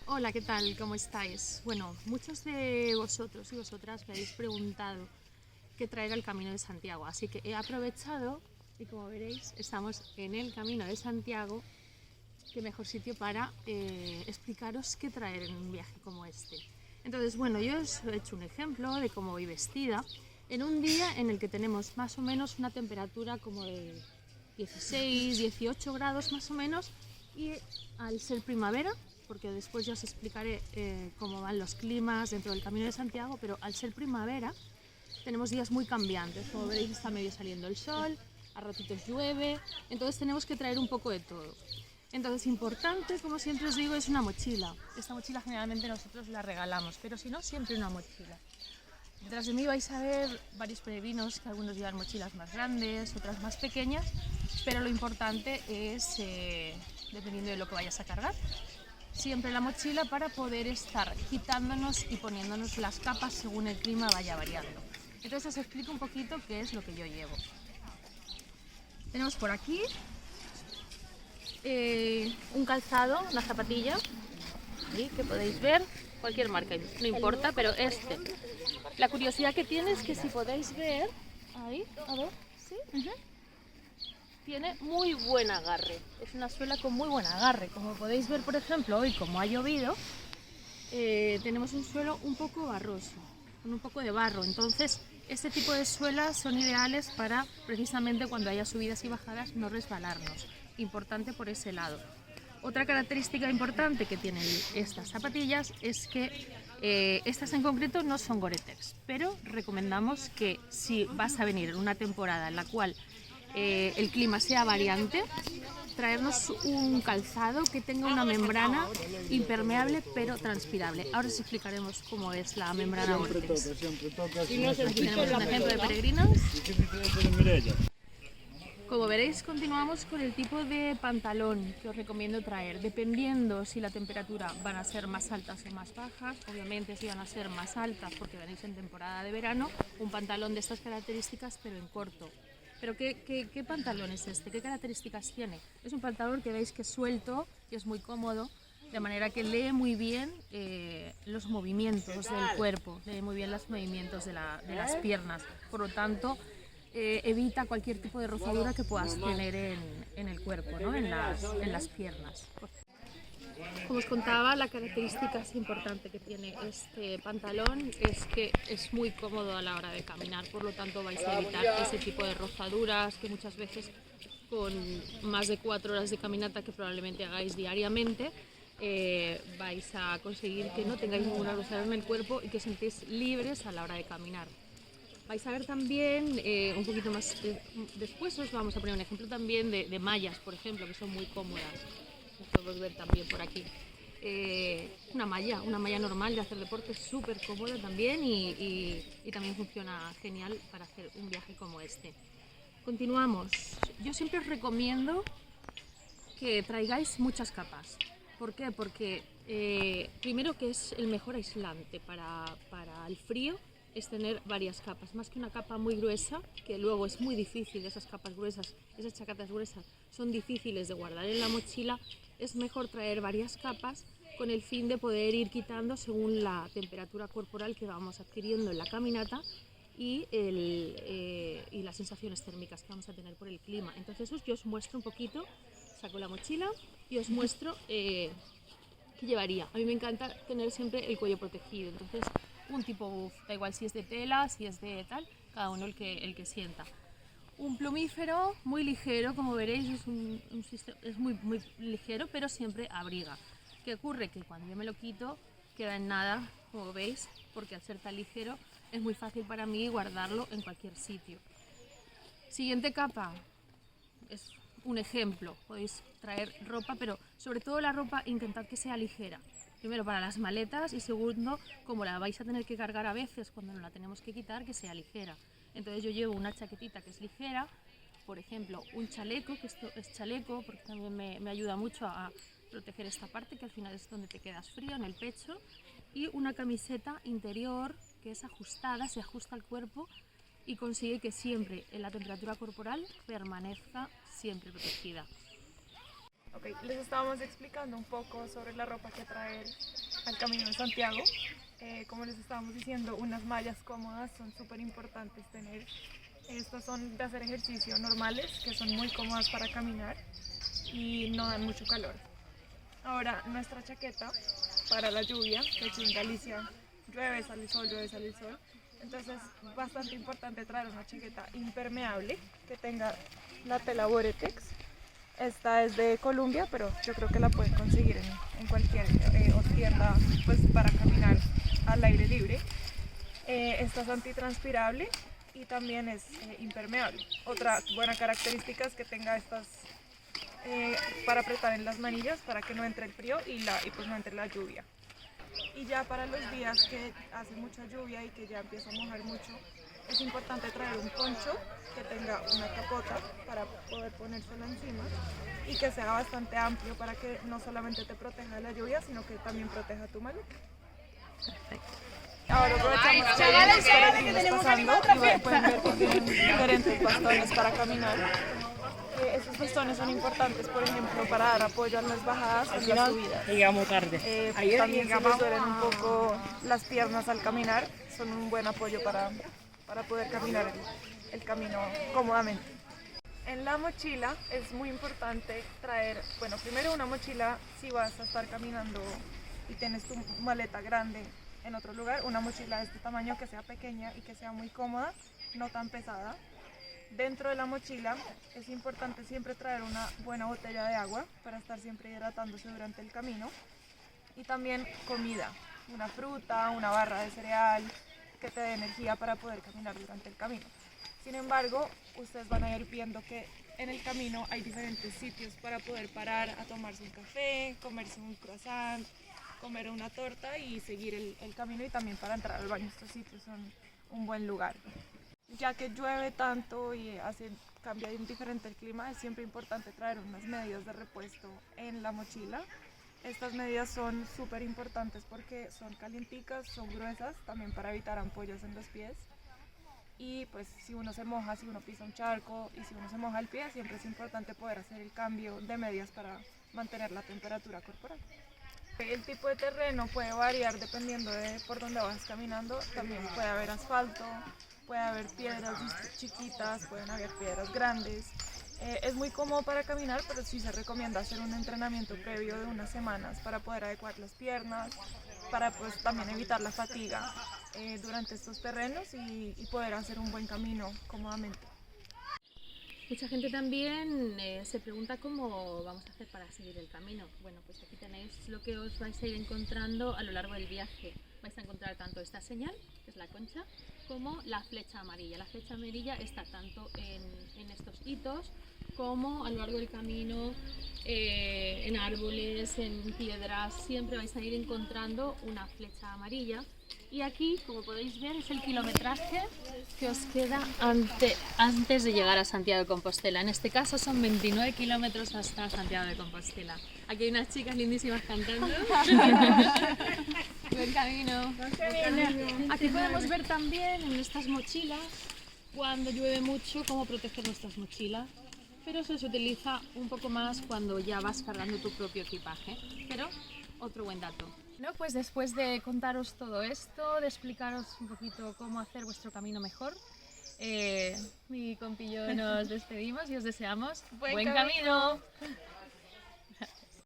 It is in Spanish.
Hola, ¿qué tal? ¿Cómo estáis? Bueno, muchos de vosotros y vosotras me habéis preguntado qué traer al Camino de Santiago, así que he aprovechado y como veréis estamos en el Camino de Santiago. Qué mejor sitio para explicaros qué traer en un viaje como este. Entonces, bueno, yo os he hecho un ejemplo de cómo voy vestida en un día en el que tenemos más o menos una temperatura como de 16, 18 grados más o menos, y al ser primavera, porque después ya os explicaré cómo van los climas dentro del Camino de Santiago, pero al ser primavera tenemos días muy cambiantes, como veréis está medio saliendo el sol, a ratitos llueve, entonces tenemos que traer un poco de todo. Entonces, importante, como siempre os digo, es una mochila. Esta mochila generalmente nosotros la regalamos, pero si no, siempre una mochila. Detrás de mí vais a ver varios peregrinos que algunos llevan mochilas más grandes, otras más pequeñas, pero lo importante es, dependiendo de lo que vayas a cargar, siempre la mochila para poder estar quitándonos y poniéndonos las capas según el clima vaya variando. Entonces os explico un poquito qué es lo que yo llevo. Tenemos por aquí un calzado, una zapatilla, ¿sí? Que podéis ver, cualquier marca, no importa, pero este. La curiosidad que tiene es que si podéis ver, ahí, a ver, ¿sí? Tiene muy buen agarre, es una suela con muy buen agarre. Como podéis ver, por ejemplo, hoy como ha llovido, tenemos un suelo un poco barroso, con un poco de barro, entonces este tipo de suelas son ideales para precisamente cuando haya subidas y bajadas no resbalarnos, importante por ese lado. Otra característica importante que tienen estas zapatillas es que estas en concreto no son Gore-Tex, pero recomendamos que si vas a venir en una temporada en la cual el clima sea variante, traernos un calzado que tenga una membrana impermeable pero transpirable. Ahora os explicaremos cómo es la membrana Gore-Tex. Aquí tenemos un ejemplo de peregrinos. Como veréis, continuamos con el tipo de pantalón que os recomiendo traer, dependiendo si la temperatura van a ser más altas o más bajas. Obviamente si van a ser más altas porque venís en temporada de verano, un pantalón de estas características pero en corto. Pero ¿qué pantalón es este? ¿Qué características tiene? Es un pantalón que veis que es suelto y es muy cómodo, de manera que lee muy bien los movimientos del cuerpo, lee muy bien los movimientos de las piernas. Por lo tanto, evita cualquier tipo de rozadura que puedas tener en el cuerpo, ¿no? en las piernas. Como os contaba, la característica es importante que tiene este pantalón es que es muy cómodo a la hora de caminar, por lo tanto vais a evitar ese tipo de rozaduras que muchas veces con más de 4 horas de caminata que probablemente hagáis diariamente, vais a conseguir que no tengáis ninguna rozadura en el cuerpo y que os sentéis libres a la hora de caminar. Vais a ver también, un poquito más después os vamos a poner un ejemplo también de mallas, por ejemplo, que son muy cómodas. Las podemos ver también por aquí. Una malla normal de hacer deporte, súper cómoda también y también funciona genial para hacer un viaje como este. Continuamos. Yo siempre os recomiendo que traigáis muchas capas. ¿Por qué? Porque primero que es el mejor aislante para el frío es tener varias capas, más que una capa muy gruesa, que luego es muy difícil, esas capas gruesas, esas chaquetas gruesas son difíciles de guardar en la mochila, es mejor traer varias capas con el fin de poder ir quitando según la temperatura corporal que vamos adquiriendo en la caminata y las sensaciones térmicas que vamos a tener por el clima. Entonces yo os muestro un poquito, saco la mochila y os muestro qué llevaría. A mí me encanta tener siempre el cuello protegido, entonces un tipo buff, da igual si es de tela, si es de tal, cada uno el que sienta. Un plumífero muy ligero, como veréis, es muy ligero, pero siempre abriga. ¿Qué ocurre? Que cuando yo me lo quito, queda en nada, como veis, porque al ser tan ligero es muy fácil para mí guardarlo en cualquier sitio. Siguiente capa, es un ejemplo, podéis traer ropa, pero sobre todo la ropa intentad que sea ligera. Primero para las maletas y segundo, como la vais a tener que cargar a veces cuando no la tenemos que quitar, que sea ligera. Entonces yo llevo una chaquetita que es ligera, por ejemplo un chaleco, que esto es chaleco porque también me ayuda mucho a proteger esta parte que al final es donde te quedas frío, en el pecho, y una camiseta interior que es ajustada, se ajusta al cuerpo y consigue que siempre la temperatura corporal permanezca siempre protegida. Ok, les estábamos explicando un poco sobre la ropa que traer al Camino de Santiago. Como les estábamos diciendo, unas mallas cómodas son súper importantes tener. Estas son de hacer ejercicio normales, que son muy cómodas para caminar y no dan mucho calor. Ahora, nuestra chaqueta para la lluvia, que aquí en Galicia llueve, sale el sol, llueve, sale el sol. Entonces es bastante importante traer una chaqueta impermeable que tenga la tela Boretex. Esta es de Colombia, pero yo creo que la pueden conseguir en cualquier tienda pues, para caminar al aire libre. Esta es antitranspirable y también es impermeable. Otra buena característica es que tenga estas para apretar en las manillas para que no entre el frío y pues no entre la lluvia. Y ya para los días que hace mucha lluvia y que ya empieza a mojar mucho, es importante traer un poncho que tenga una capota para poder ponérselo encima y que sea bastante amplio para que no solamente te proteja de la lluvia, sino que también proteja tu maleta. Ahora aprovechamos que hay unos peregrinos pasando y pueden ver que tienen diferentes bastones para caminar. Estos bastones son importantes, por ejemplo, para dar apoyo a las bajadas o en las subidas. Llegamos tarde. También si les duelen un poco las piernas al caminar, son un buen apoyo para poder caminar el camino cómodamente. En la mochila es muy importante traer, bueno, primero una mochila si vas a estar caminando y tienes tu maleta grande en otro lugar, una mochila de este tamaño que sea pequeña y que sea muy cómoda, no tan pesada. Dentro de la mochila es importante siempre traer una buena botella de agua para estar siempre hidratándose durante el camino y también comida, una fruta, una barra de cereal que te dé energía para poder caminar durante el camino. Sin embargo, ustedes van a ir viendo que en el camino hay diferentes sitios para poder parar a tomarse un café, comerse un croissant, comer una torta y seguir el camino y también para entrar al baño. Estos sitios son un buen lugar. Ya que llueve tanto y cambia diferente el clima, es siempre importante traer unas medidas de repuesto en la mochila. Estas medidas son súper importantes porque son calienticas, son gruesas, también para evitar ampollas en los pies. Y pues si uno se moja, si uno pisa un charco y si uno se moja el pie, siempre es importante poder hacer el cambio de medias para mantener la temperatura corporal. El tipo de terreno puede variar dependiendo de por dónde vas caminando. También puede haber asfalto, puede haber piedras chiquitas, pueden haber piedras grandes. Es muy cómodo para caminar, pero sí se recomienda hacer un entrenamiento previo de unas semanas para poder adecuar las piernas, para pues también evitar la fatiga durante estos terrenos y poder hacer un buen camino cómodamente. Mucha gente también se pregunta cómo vamos a hacer para seguir el camino. Bueno, pues aquí tenéis lo que os vais a ir encontrando a lo largo del viaje. Vais a encontrar tanto esta señal, que es la concha, como la flecha amarilla. La flecha amarilla está tanto en estos hitos como a lo largo del camino, en árboles, en piedras. Siempre vais a ir encontrando una flecha amarilla. Y aquí, como podéis ver, es el kilometraje que os queda antes de llegar a Santiago de Compostela. En este caso son 29 kilómetros hasta Santiago de Compostela. Aquí hay unas chicas lindísimas cantando. Buen camino. Aquí podemos ver también en nuestras mochilas, cuando llueve mucho, cómo proteger nuestras mochilas. Pero eso se utiliza un poco más cuando ya vas cargando tu propio equipaje. Pero otro buen dato. No, pues después de contaros todo esto, de explicaros un poquito cómo hacer vuestro camino mejor, mi compi y yo nos despedimos y os deseamos buen camino.